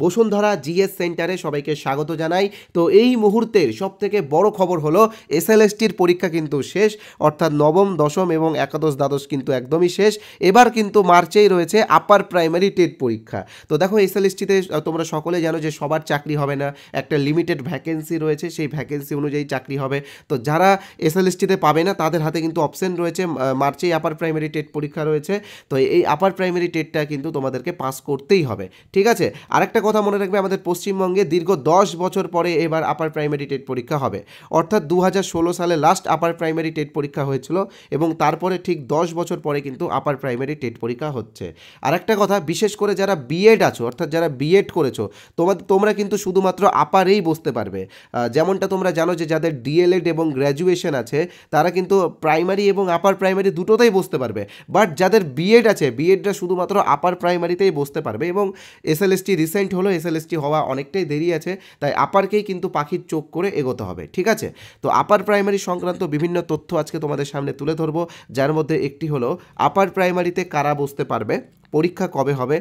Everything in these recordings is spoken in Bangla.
বসুন্ধরা জিএস সেন্টারে সবাইকে স্বাগত জানাই। তো এই মুহূর্তের সবথেকে বড় খবর হলো এসএলএসটির পরীক্ষা কিন্তু শেষ, অর্থাৎ নবম দশম এবং একাদশ দ্বাদশ কিন্তু একদমই শেষ। এবার কিন্তু মার্চেই রয়েছে আপার প্রাইমারি টেট পরীক্ষা। তো দেখো এসএলএসটিতে তোমরা সকলে জানো যে সবার চাকরি হবে না, একটা লিমিটেড ভ্যাকেন্সি রয়েছে, সেই ভ্যাকেন্সি অনুযায়ী চাকরি হবে। তো যারা এসএলএসটিতে পাবে না তাদের হাতে কিন্তু অপশন রয়েছে, মার্চেই আপার প্রাইমারি টেট পরীক্ষা রয়েছে। তো এই আপার প্রাইমারি টেটটা কিন্তু তোমাদেরকে পাস করতেই হবে, ঠিক আছে। আরেকটা কথা মনে রাখবে, আমাদের পশ্চিমবঙ্গে দীর্ঘ 10 বছর পরে এবার আপার প্রাইমারি টেট পরীক্ষা হবে, অর্থাৎ 2016 সালে লাস্ট আপার প্রাইমারি টেট পরীক্ষা হয়েছিল এবং তারপরে ঠিক 10 বছর পরে কিন্তু আপার প্রাইমারি টেট পরীক্ষা হচ্ছে। আরেকটা কথা, বিশেষ করে যারা বিএড আছো, অর্থাৎ যারা বিএড করেছো, তোমরা কিন্তু শুধুমাত্র আপারেই বসতে পারবে। যেমনটা তোমরা জানো যে যাদের ডিএলএড এবং গ্র্যাজুয়েশন আছে তারা কিন্তু প্রাইমারি এবং আপার প্রাইমারি দুটোতেই বসতে পারবে, বাট যাদের বিএড আছে বিএডরা শুধুমাত্র আপার প্রাইমারিতেই বসতে পারবে। এবং এসএলএসটি রিসেন্ট হলো, এসএলএসটি হওয়া অনেকটাই দেরি আছে, তাই আপারকেই কিন্তু পাখির চোখ করে এগোতে হবে, ঠিক আছে। তো আপার প্রাইমারি সংক্রান্ত বিভিন্ন তথ্য আজকে তোমাদের সামনে তুলে ধরবো, যার মধ্যে একটি হলো আপার প্রাইমারিতে কারা বসতে পারবে, পরীক্ষা কবে হবে,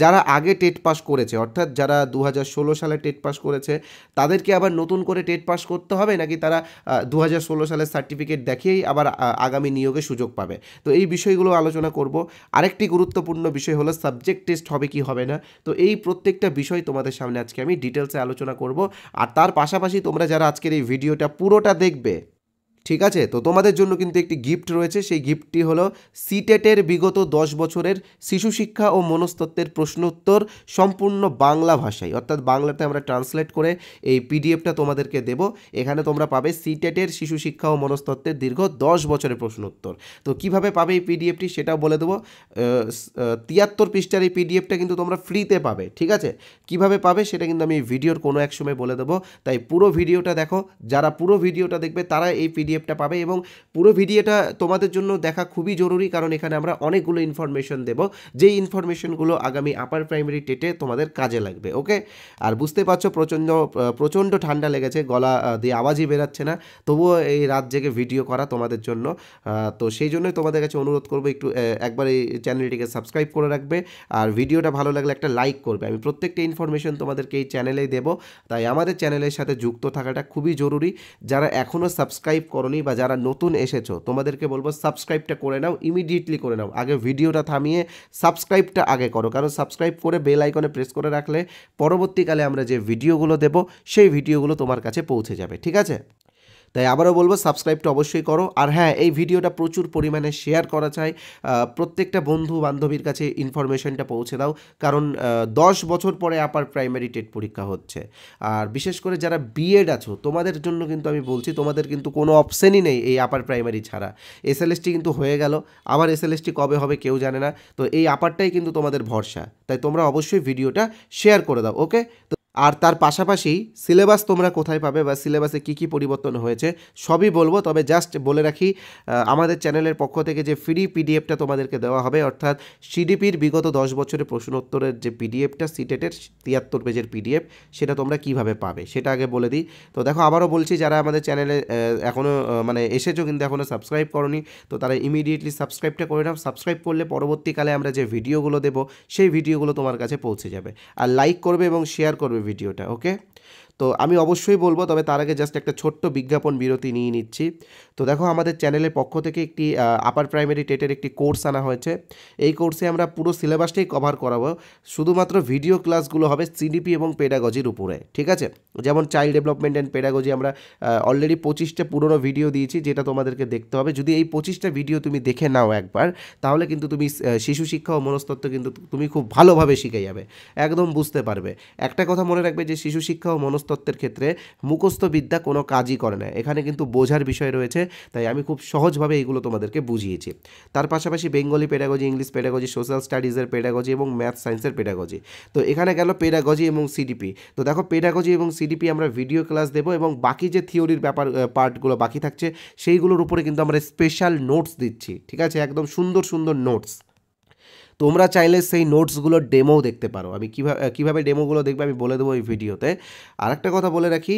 যারা আগে টেট পাস করেছে অর্থাৎ যারা 2016 সালে টেট পাস করেছে তাদেরকে আবার নতুন করে টেট পাস করতে হবে নাকি তারা 2016 সালের সার্টিফিকেট দেখিয়েই আবার আগামী নিয়োগে সুযোগ পাবে। তো এই বিষয়গুলো আলোচনা করব। আরেকটি গুরুত্বপূর্ণ বিষয় হলো সাবজেক্ট টেস্ট হবে কি হবে না। তো এই প্রত্যেকটা বিষয় তোমাদের সামনে আজকে আমি ডিটেলসে আলোচনা করব। আর তার পাশাপাশি তোমরা যারা আজকের এই ভিডিওটা পুরোটা দেখবে, ঠিক আছে, তো তোমাদের জন্য কিন্তু একটি গিফট রয়েছে। সেই গিফটটি হলো সিটেটের বিগত 10 বছরের শিশু শিক্ষা ও মনস্তত্ত্বের প্রশ্ন উত্তর সম্পূর্ণ বাংলা ভাষায়, অর্থাৎ বাংলাতে আমরা ট্রান্সলেট করে এই পিডিএফটা তোমাদেরকে দেব। এখানে তোমরা পাবে সিটেটের শিশু শিক্ষা ও মনস্তত্ত্বের দীর্ঘ 10 বছরের প্রশ্ন উত্তর। তো কিভাবে পাবে এই পিডিএফটি সেটাও বলে দেবো। 73 পৃষ্ঠার এই পিডিএফটা কিন্তু তোমরা ফ্রিতে পাবে, ঠিক আছে। কিভাবে পাবে সেটা কিন্তু আমি ভিডিওর কোনো এক সময় বলে দেবো, তাই পুরো ভিডিওটা দেখো। যারা পুরো ভিডিওটা দেখবে তারা এই পিডিএফটা পাবে এবং পুরো ভিডিওটা তোমাদের জন্য দেখা খুবই জরুরি, কারণ এখানে আমরা অনেকগুলো ইনফরমেশন দেব, যেই ইনফরমেশনগুলো আগামী আপার প্রাইমারি টেটে তোমাদের কাজে লাগবে, ওকে। আর বুঝতে পারছো প্রচণ্ড ঠান্ডা লেগেছে, গলা দিয়ে আওয়াজই বেরাচ্ছে না, তবুও এই রাত জেগে ভিডিও করা তোমাদের জন্য। তো সেই জন্যই তোমাদের কাছে অনুরোধ করবো একটু একবার এই চ্যানেলটিকে সাবস্ক্রাইব করে রাখবে, আর ভিডিওটা ভালো লাগলে একটা লাইক করবে। আমি প্রত্যেকটা ইনফরমেশন তোমাদেরকে এই চ্যানেলেই দেবো, তাই আমাদের চ্যানেলের সাথে যুক্ত থাকাটা খুবই জরুরি। যারা এখনও সাবস্ক্রাইব করোনি বা যারা নতুন এসেছো তোমাদেরকে বলবো সাবস্ক্রাইবটা করে নাও, ইমিডিয়েটলি করে নাও। আগে ভিডিওটা থামিয়ে সাবস্ক্রাইবটা আগে করো, কারণ সাবস্ক্রাইব করে বেল আইকনে প্রেস করে রাখলে পরবর্তীকালে আমরা যে ভিডিওগুলো দেবো সেই ভিডিওগুলো তোমার কাছে পৌঁছে যাবে, ঠিক আছে। তাই আবারও বলবো সাবস্ক্রাইবটা অবশ্যই করো। আর হ্যাঁ, এই ভিডিওটা প্রচুর পরিমাণে শেয়ার করা চাই, প্রত্যেকটা বন্ধু বান্ধবীর কাছে ইনফরমেশনটা পৌঁছে দাও, কারণ 10 বছর পরে আপার প্রাইমারি টেট পরীক্ষা হচ্ছে। আর বিশেষ করে যারা বিএড আছো তোমাদের জন্য কিন্তু আমি বলছি, তোমাদের কিন্তু কোনো অপশানই নেই এই আপার প্রাইমারি ছাড়া। এসএলএসটি কিন্তু হয়ে গেল, আবার এসএলএসটি কবে হবে কেউ জানে না, তো এই আপারটাই কিন্তু তোমাদের ভরসা। তাই তোমরা অবশ্যই ভিডিওটা শেয়ার করে দাও, ওকে। আর তার পাশাপাশি সিলেবাস তোমরা কোথায় পাবে বা সিলেবাসে কী কী পরিবর্তন হয়েছে সবই বলবো, তবে জাস্ট বলে রাখি আমাদের চ্যানেলের পক্ষ থেকে যে ফ্রি পিডিএফটা তোমাদেরকে দেওয়া হবে, অর্থাৎ সিডিপির বিগত 10 বছরের প্রশ্ন উত্তরের যে পিডিএফটা সিটেটের 73 পেজের পিডিএফ, সেটা তোমরা কিভাবে পাবে সেটা আগে বলে দিই। তো দেখো আবারও বলছি, যারা আমাদের চ্যানেলে এখনও এসেছো কিন্তু এখনও সাবস্ক্রাইব করোনি, তো তারা ইমিডিয়েটলি সাবস্ক্রাইবটা করে নাও। সাবস্ক্রাইব করলে পরবর্তীকালে আমরা যে ভিডিওগুলো দেবো সেই ভিডিওগুলো তোমার কাছে পৌঁছে যাবে। আর লাইক করবে এবং শেয়ার করবে ভিডিওটা, ওকে। তো আমি অবশ্যই বলবো, তবে তার আগে জাস্ট একটা ছোট্ট বিজ্ঞাপন বিরতি নিয়ে নিচ্ছি। তো দেখো আমাদের চ্যানেলের পক্ষ থেকে একটি আপার প্রাইমারি টেটের একটি কোর্স আনা হয়েছে। এই কোর্সে আমরা পুরো সিলেবাসটাই কভার করাবো, শুধুমাত্র ভিডিও ক্লাসগুলো হবে সিডিপি এবং পেডাগজির উপরে, ঠিক আছে। যেমন চাইল্ড ডেভেলপমেন্ট অ্যান্ড পেডাগজি আমরা অলরেডি 25টা পুরনো ভিডিও দিয়েছি, যেটা তোমাদেরকে দেখতে হবে। যদি এই 25টা ভিডিও তুমি দেখে নাও একবার, তাহলে কিন্তু তুমি শিশু শিক্ষা ও মনস্তত্ত্ব কিন্তু তুমি খুব ভালোভাবে শিখে যাবে, একদম বুঝতে পারবে। একটা কথা মনে রাখবে যে শিশু শিক্ষা ও মনস্তত্ত্বের ক্ষেত্রে মুখস্থ বিদ্যা কোনো কাজই করে না, এখানে কিন্তু বোঝার বিষয় রয়েছে, তাই আমি খুব সহজভাবে এইগুলো তোমাদেরকে বুঝিয়েছি। তার পাশাপাশি Bengali pedagogy, English pedagogy, social স্টাডিজের পেডাগজি এবং ম্যাথ সায়েন্সের পেডাগজি। তো এখানে গেল পেডাগজি এবং সিডিপি। তো দেখো পেডাগজি এবং সিডিপি আমরা ভিডিও ক্লাস দেবো এবং বাকি যে থিওরির ব্যাপার পার্টগুলো বাকি থাকছে সেইগুলোর উপরে কিন্তু আমরা স্পেশাল নোটস দিচ্ছি, ঠিক আছে, একদম সুন্দর সুন্দর নোটস। তোমরা চাইলে সেই নোটসগুলোর ডেমোও দেখতে পারো। আমি কীভাবে ডেমোগুলো দেখবে আমি বলে দেবো এই ভিডিওতে। আরেকটা কথা বলে রাখি,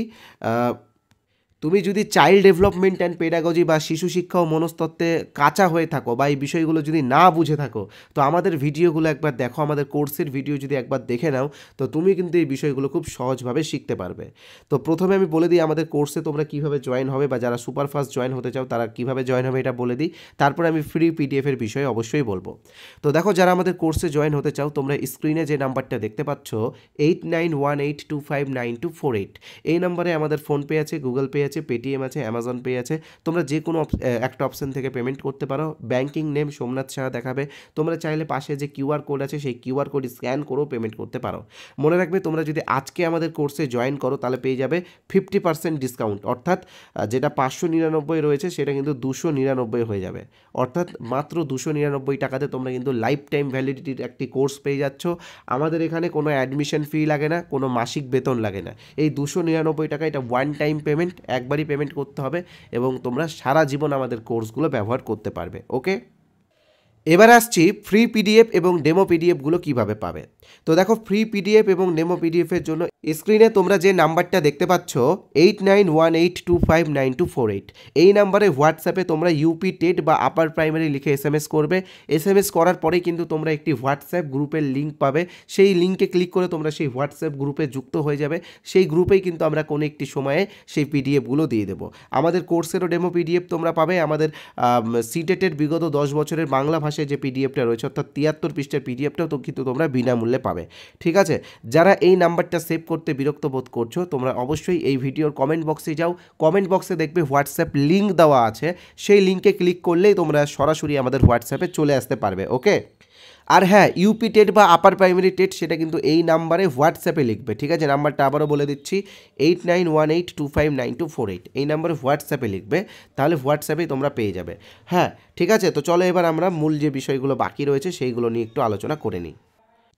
তুমি যদি চাইল্ড ডেভেলপমেন্ট অ্যান্ড পেডাগজি বা শিশু শিক্ষা ও মনস্তত্ত্বে কাঁচা হয়ে থাকো বা এই বিষয়গুলো যদি না বুঝে থাকো, তো আমাদের ভিডিওগুলো একবার দেখো, আমাদের কোর্সের ভিডিও যদি একবার দেখে নাও, তো তুমি কিন্তু এই বিষয়গুলো খুব সহজভাবে শিখতে পারবে। তো প্রথমে আমি বলে দিই আমাদের কোর্সে তোমরা কীভাবে জয়েন হবে, বা যারা সুপারফাস্ট জয়েন হতে চাও তারা কীভাবে জয়েন হবে এটা বলে দিই, তারপরে আমি ফ্রি পিডিএফের বিষয়ে অবশ্যই বলবো। তো দেখো, যারা আমাদের কোর্সে জয়েন হতে চাও, তোমরা স্ক্রিনে যে নাম্বারটা দেখতে পাচ্ছ 8918259248, এই নাম্বারে আমাদের ফোনপে আছে, গুগল পে আছে, পেটিএম আছে, অ্যামাজন পে আছে। তোমরা যে কোনো একটা অপশন থেকে পেমেন্ট করতে পারো। ব্যাংকিং নেম সোমনাথ সাহা দেখাবে। তোমরা চাইলে পাশে যে কিউআর কোড আছে সেই কিউআর কোড স্ক্যান করেও পেমেন্ট করতে পারো। মনে রাখবে, তোমরা যদি আজকে আমাদের কোর্সে জয়েন করো তাহলে পেয়ে যাবে 50% ডিসকাউন্ট, অর্থাৎ যেটা 599 রয়েছে সেটা কিন্তু 299 হয়ে যাবে, অর্থাৎ মাত্র 299 টাকাতে তোমরা কিন্তু লাইফ টাইম ভ্যালিডিটির একটি কোর্স পেয়ে যাচ্ছ। আমাদের এখানে কোনো অ্যাডমিশন ফি লাগে না, কোনো মাসিক বেতন লাগে না। এই 299 টাকা এটা ওয়ান টাইম পেমেন্ট, একবারই পেমেন্ট করতে হবে এবং তোমরা সারা জীবন আমাদের কোর্সগুলো ব্যবহার করতে পারবে। ওকে, এবার আসছি ফ্রি পিডিএফ এবং ডেমো পিডিএফগুলো কীভাবে পাবে। তো দেখো, ফ্রি পিডিএফ এবং ডেমো পিডিএফের জন্য স্ক্রিনে তোমরা যে নাম্বারটা দেখতে পাচ্ছ 8918259248, এই নাম্বারে হোয়াটসঅ্যাপে তোমরা ইউপি টেট বা আপার প্রাইমারি লিখে এসএমএস করবে। এসএমএস করার পরেই কিন্তু তোমরা একটি হোয়াটসঅ্যাপ গ্রুপের লিঙ্ক পাবে। সেই লিঙ্কে ক্লিক করে তোমরা সেই হোয়াটসঅ্যাপ গ্রুপে যুক্ত হয়ে যাবে। সেই গ্রুপেই কিন্তু আমরা কোনো একটি সময়ে সেই পিডিএফগুলো দিয়ে দেবো। আমাদের কোর্সেরও ডেমো পিডিএফ তোমরা পাবে। আমাদের সিটেটের বিগত 10 বছরের বাংলা ভাষায় যে পিডিএফটা রয়েছে, অর্থাৎ 73 পৃষ্ঠার পিডিএফটাও তো কিন্তু তোমরা বিনামূল্যে পাবে। ঠিক আছে, যারা এই নাম্বারটা সেভ করতে বিরক্ত বোধ করছো, তোমরা অবশ্যই এই ভিডিওর কমেন্ট বক্সে যাও। কমেন্ট বক্সে দেখবে হোয়াটসঅ্যাপ লিঙ্ক দেওয়া আছে, সেই লিঙ্কে ক্লিক করলেই তোমরা সরাসরি আমাদের হোয়াটসঅ্যাপে চলে আসতে পারবে। ওকে, আর হ্যাঁ, ইউপি টেট বা আপার প্রাইমারি টেট সেটা কিন্তু এই নাম্বারে হোয়াটসঅ্যাপে লিখবে। ঠিক আছে, নাম্বারটা আবারও বলে দিচ্ছি 8918259248, এই নাম্বারে হোয়াটসঅ্যাপে লিখবে, তাহলে হোয়াটসঅ্যাপেই তোমরা পেয়ে যাবে। হ্যাঁ, ঠিক আছে, তো চলো এবার আমরা মূল যে বিষয়গুলো বাকি রয়েছে সেইগুলো নিয়ে একটু আলোচনা করে নিই।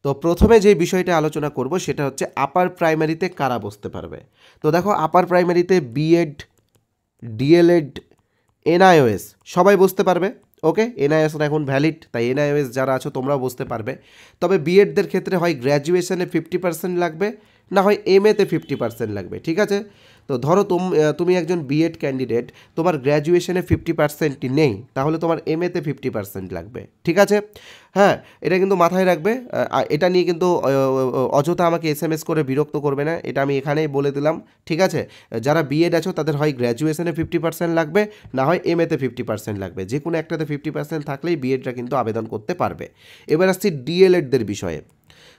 তো প্রথমে যে বিষয়টা আলোচনা করব সেটা হচ্ছে আপার প্রাইমারিতে কারা বসতে পারবে। তো দেখো, আপার প্রাইমারিতে বিএড, ডিএলএড, এনআইওএস সবাই বসতে পারবে। ওকে, এনআইওএস এখন ভ্যালিড, তাই এনআইওএস যারা আছো তোমরাও বসতে পারবে। তবে বিএডদের ক্ষেত্রে হয় গ্র্যাজুয়েশনে 50% লাগবে, না হয় এমএতে 50% লাগবে। ঠিক আছে, তো ধরো তুমি একজন বিএড ক্যান্ডিডেট, তোমার গ্র্যাজুয়েশনে 50% নেই, তাহলে তোমার এমএতে 50% লাগবে। ঠিক আছে, হ্যাঁ, এটা কিন্তু মাথায় রাখবে। এটা নিয়ে কিন্তু অযথা আমাকে এসএমএস করে বিরক্ত করবে না, এটা আমি এখানেই বলে দিলাম। ঠিক আছে, যারা বিএড আছো তাদের হয় গ্র্যাজুয়েশনে 50% লাগবে, না হয় এমএতে 50% লাগবে। যে কোনো একটাতে 50% থাকলেই বিএডটা কিন্তু আবেদন করতে পারবে। এবার আসছি ডিএলএডদের বিষয়ে।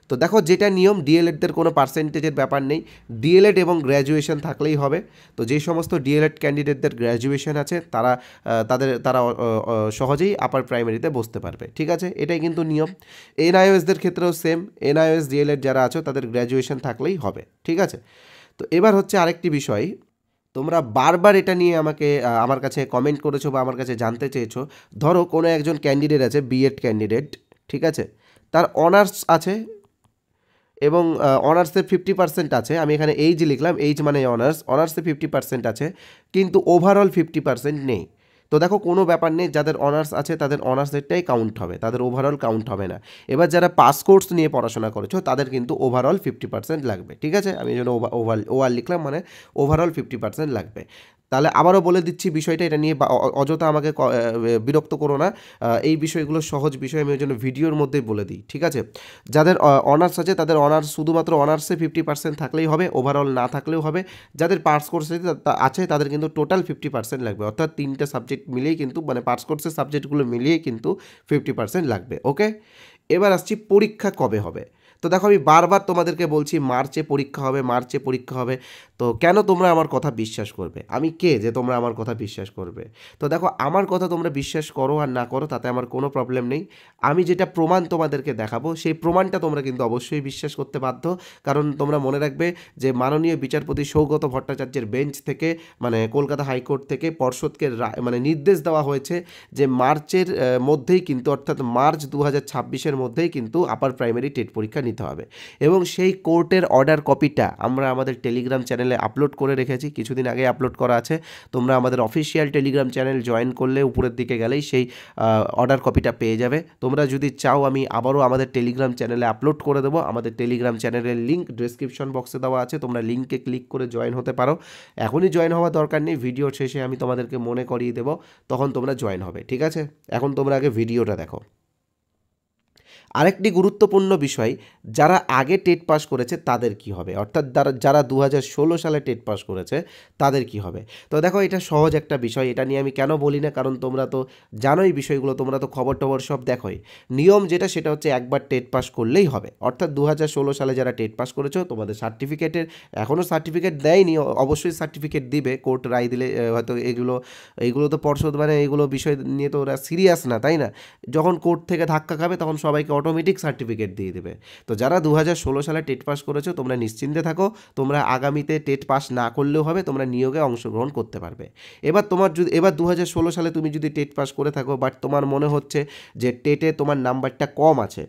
তো দেখো, যেটা নিয়ম, ডিএলএডদের কোনো পার্সেন্টেজের ব্যাপার নেই, ডিএলএড এবং গ্র্যাজুয়েশন থাকলেই হবে। তো যে সমস্ত ডিএলএড ক্যান্ডিডেটদের গ্র্যাজুয়েশন আছে তারা সহজেই আপার প্রাইমারিতে বসতে পারবে। ঠিক আছে, এটাই কিন্তু নিয়ম। এনআইওএসদের ক্ষেত্রেও সেম, এনআইওএস ডিএলএড যারা আছো তাদের গ্র্যাজুয়েশন থাকলেই হবে। ঠিক আছে, তো এবার হচ্ছে আরেকটি বিষয়, তোমরা বারবার এটা নিয়ে আমার কাছে কমেন্ট করেছো বা আমার কাছে জানতে চেয়েছো। ধরো কোনো একজন ক্যান্ডিডেট আছে, বিএড ক্যান্ডিডেট, ঠিক আছে, তার অনার্স আছে এবং অনার্সে 50% আছে। আমি এখানে এইজ লিখলাম, এইজ মানে অনার্সে 50% আছে, কিন্তু ওভারঅল 50% নেই। তো দেখো, কোনো ব্যাপার নেই, যাদের অনার্স আছে তাদের অনার্সেরটাই কাউন্ট হবে, তাদের ওভারঅল কাউন্ট হবে না। এবার যারা পাস কোর্স নিয়ে পড়াশোনা করেছো তাদের কিন্তু ওভারঅল 50% লাগবে। ঠিক আছে, আমি এই জন্য ওভার লিখলাম, মানে ওভারঅল 50% লাগবে। তাহলে আবারও বলে দিচ্ছি বিষয়টা, এটা নিয়ে অযথা আমাকে বিরক্ত করো না। এই বিষয়গুলো সহজ বিষয়, আমি ওই জন্য ভিডিওর মধ্যেই বলে দিই। ঠিক আছে, যাদের অনার্স আছে তাদের অনার্স শুধুমাত্র অনার্সে 50% থাকলেই হবে, ওভারঅল না থাকলেও হবে। যাদের পাস কোর্স আছে তাদের কিন্তু টোটাল 50% লাগবে, অর্থাৎ 3টে সাবজেক্ট মিলিয়েই কিন্তু, মানে পাস কোর্সের সাবজেক্টগুলো মিলিয়েই কিন্তু 50% লাগবে। ওকে, এবার আসছি পরীক্ষা কবে হবে। তো দেখো, আমি বারবার তোমাদেরকে বলছি মার্চে পরীক্ষা হবে, মার্চে পরীক্ষা হবে। তো কেন তোমরা আমার কথা বিশ্বাস করবে? আমি কে যে তোমরা আমার কথা বিশ্বাস করবে? তো দেখো, আমার কথা তোমরা বিশ্বাস করো আর না করো তাতে আমার কোনো প্রবলেম নেই। আমি যেটা প্রমাণ তোমাদেরকে দেখাবো সেই প্রমাণটা তোমরা কিন্তু অবশ্যই বিশ্বাস করতে বাধ্য। কারণ তোমরা মনে রাখবে যে মাননীয় বিচারপতি সৌগত ভট্টাচার্যের বেঞ্চ থেকে, মানে কলকাতা হাইকোর্ট থেকে পর্ষদকে মানে নির্দেশ দেওয়া হয়েছে যে মার্চের মধ্যেই কিন্তু, অর্থাৎ মার্চ 2026-এর মধ্যেই কিন্তু আপার প্রাইমারি টেট পরীক্ষা নিতে হবে এবং সেই কোর্টের অর্ডার কপিটা আমরা আমাদের টেলিগ্রাম চ্যানেলে আপলোড করে রেখেছি, কিছুদিন আগে আপলোড করা আছে। তোমরা আমাদের অফিসিয়াল টেলিগ্রাম চ্যানেল জয়েন করলে উপরের দিকে গেলেই সেই অর্ডার কপিটা পেয়ে যাবে। তোমরা যদি চাও আমি আবারও আমাদের টেলিগ্রাম চ্যানেলে আপলোড করে দেবো। আমাদের টেলিগ্রাম চ্যানেলের লিঙ্ক ডেসক্রিপশন বক্সে দেওয়া আছে, তোমরা লিঙ্কে ক্লিক করে জয়েন হতে পারো। এখনই জয়েন হওয়ার দরকার নেই, ভিডিওর শেষে আমি তোমাদেরকে মনে করিয়ে দেবো, তখন তোমরা জয়েন হবে, ঠিক আছে? এখন তোমরা আগে ভিডিওটা দেখো। আরেকটি গুরুত্বপূর্ণ বিষয়, যারা আগে টেট পাস করেছে তাদের কি হবে, অর্থাৎ যারা 2016 সালে টেট পাস করেছে তাদের কি হবে। তো দেখো, এটা সহজ একটা বিষয়, এটা নিয়ে আমি কেন বলি না, কারণ তোমরা তো জানোই বিষয়গুলো, তোমরা তো খবর টবর সব দেখোই। নিয়ম যেটা সেটা হচ্ছে একবার টেট পাস করলেই হবে, অর্থাৎ 2016 সালে যারা টেট পাস করেছো তোমাদের সার্টিফিকেটের এখনও সার্টিফিকেট দেয়নি, অবশ্যই সার্টিফিকেট দিবে, কোর্ট রায় দিলে হয়তো। এইগুলো তো পর্ষদ মানে এইগুলো বিষয় নিয়ে তো ওরা সিরিয়াস না, তাই না? যখন কোর্ট থেকে ধাক্কা খাবে তখন সবাইকে অটোমেটিক সার্টিফিকেট দিয়ে দেবে। তো যারা 2016 সালে টেট পাস করেছো তোমরা নিশ্চিন্তে থাকো, তোমরা আগামীতে টেট পাস না করলেও হবে, তোমরা নিয়োগে অংশগ্রহণ করতে পারবে। এবার 2016 সালে তুমি যদি টেট পাস করে থাকো, বাট তোমার মনে হচ্ছে যে টেটে তোমার নাম্বারটা কম আছে,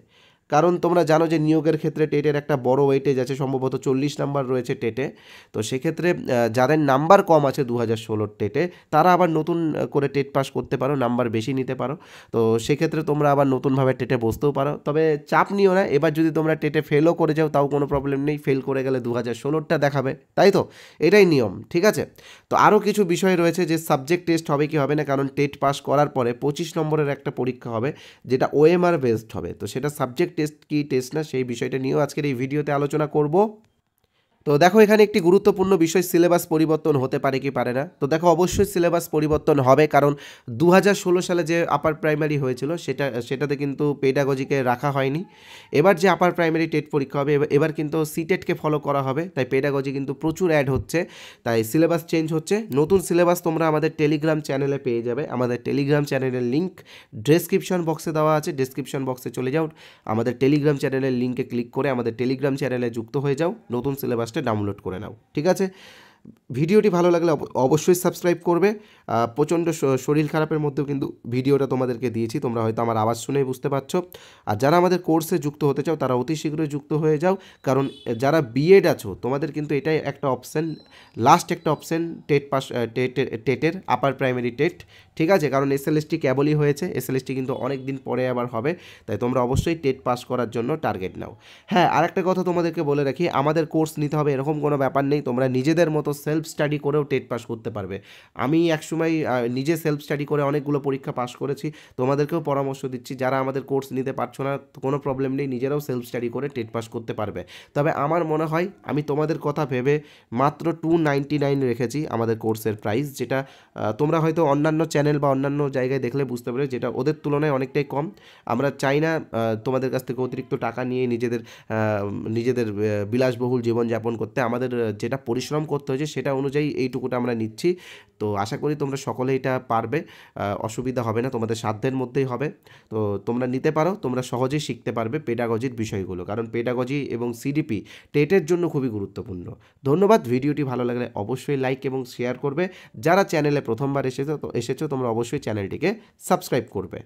কারণ তোমরা জানো যে নিয়োগের ক্ষেত্রে টেটের একটা বড় ওয়েটেজ আছে, সম্ভবত 40 নাম্বার রয়েছে টেটে। তো সেক্ষেত্রে যাদের নাম্বার কম আছে 2016 টেটে, তারা আবার নতুন করে টেট পাস করতে পারো, নাম্বার বেশি নিতে পারো। তো সেক্ষেত্রে তোমরা আবার নতুনভাবে টেটে বসতেও পারো, তবে চাপ নিও না। এবার যদি তোমরা টেটে ফেলও করে যাও তাও কোনো প্রবলেম নেই, ফেল করে গেলে 2016টা দেখাবে, তাই তো? এটাই নিয়ম, ঠিক আছে? তো আরও কিছু বিষয় রয়েছে, যে সাবজেক্ট টেস্ট হবে কি হবে না, কারণ টেট পাস করার পরে 25 নম্বরের একটা পরীক্ষা হবে, যেটা ওএমআর বেসড হবে। তো সেটা সাবজেক্ট টেস্ট কি টেস্ট না, সেই বিষয়টা নিয়েও আজকের এই ভিডিওতে আলোচনা করব। তো দেখো, এখানে একটি গুরুত্বপূর্ণ বিষয়, সিলেবাস পরিবর্তন হতে পারে কি পারে না। তো দেখো, অবশ্যই সিলেবাস পরিবর্তন হবে, কারণ 2016 সালে যে আপার প্রাইমারি হয়েছিল সেটাতে কিন্তু পেডাগজিকে রাখা হয়নি। এবার যে আপার প্রাইমারি টেট পরীক্ষা হবে, এবার কিন্তু সিটেটকে ফলো করা হবে, তাই পেডাগজি কিন্তু প্রচুর অ্যাড হচ্ছে, তাই সিলেবাস চেঞ্জ হচ্ছে। নতুন সিলেবাস তোমরা আমাদের টেলিগ্রাম চ্যানেলে পেয়ে যাবে। আমাদের টেলিগ্রাম চ্যানেলের লিঙ্ক ডেসক্রিপশন বক্সে দেওয়া আছে, ডেসক্রিপশন বক্সে চলে যাও, আমাদের টেলিগ্রাম চ্যানেলের লিঙ্কে ক্লিক করে আমাদের টেলিগ্রাম চ্যানেলে যুক্ত হয়ে যাও, নতুন সিলেবাসটা ডাউনলোড করে নাও, ঠিক আছে? ভিডিওটি ভালো লাগলে অবশ্যই সাবস্ক্রাইব করবে। প্রচণ্ড শরীর খারাপের মধ্যেও কিন্তু ভিডিওটা তোমাদেরকে দিয়েছি, তোমরা হয়তো আমার আওয়াজ শুনেই বুঝতে পারছো। আর যারা আমাদের কোর্সে যুক্ত হতে চাও তারা অতি শীঘ্রই যুক্ত হয়ে যাও, কারণ যারা বিএড আছো তোমাদের কিন্তু এটাই একটা অপশান, লাস্ট একটা অপশান, টেট পাস টেটের আপার প্রাইমারি টেট, ঠিক আছে? কারণ এসএলএসটি কেবলই হয়েছে, এসএলএসটি কিন্তু অনেক দিন পরে আবার হবে, তাই তোমরা অবশ্যই টেট পাস করার জন্য টার্গেট নাও। হ্যাঁ, আরেকটা কথা তোমাদেরকে বলে রাখি, আমাদের কোর্স নিতে হবে এরকম কোনো ব্যাপার নেই, তোমরা নিজেদের মতো সেলফ স্টাডি করেও টেট পাস করতে পারবে। আমি একসময় নিজে সেলফ স্টাডি করে অনেকগুলো পরীক্ষা পাস করেছি, তোমাদেরকেও পরামর্শ দিচ্ছি, যারা আমাদের কোর্স নিতে পারছো না কোনো প্রবলেম নেই, নিজেরাও সেলফ স্টাডি করে টেট পাস করতে পারবে। তবে আমার মনে হয় আমি তোমাদের কথা ভেবে মাত্র 299 রেখেছি আমাদের কোর্সের প্রাইস, যেটা তোমরা হয়তো অন্যান্য চ্যানেল বা অন্যান্য জায়গায় দেখলে বুঝতে পারবে, যেটা ওদের তুলনায় অনেকটাই কম। আমরা চাই না তোমাদের কাছ থেকে অতিরিক্ত টাকা নিয়ে নিজেদের বিলাসবহুল জীবনযাপন করতে, আমাদের যেটা পরিশ্রম করতে হয়েছে সেটা অনুযায়ী এইটুকুটা আমরা নিচ্ছি। তো আশা করি তোমরা সকলে এটা পারবে, অসুবিধা হবে না, তোমাদের সাধ্যের মধ্যেই হবে। তো তোমরা নিতে পারো, তোমরা সহজেই শিখতে পারবে পেডাগজির বিষয়গুলো, কারণ পেডাগজি এবং সিডিপি টেটের জন্য খুবই গুরুত্বপূর্ণ। ধন্যবাদ। ভিডিওটি ভালো লাগলে অবশ্যই লাইক এবং শেয়ার করবে। যারা চ্যানেলে প্রথমবার এসেছো তোমরা অবশ্যই চ্যানেলটিকে সাবস্ক্রাইব করবে।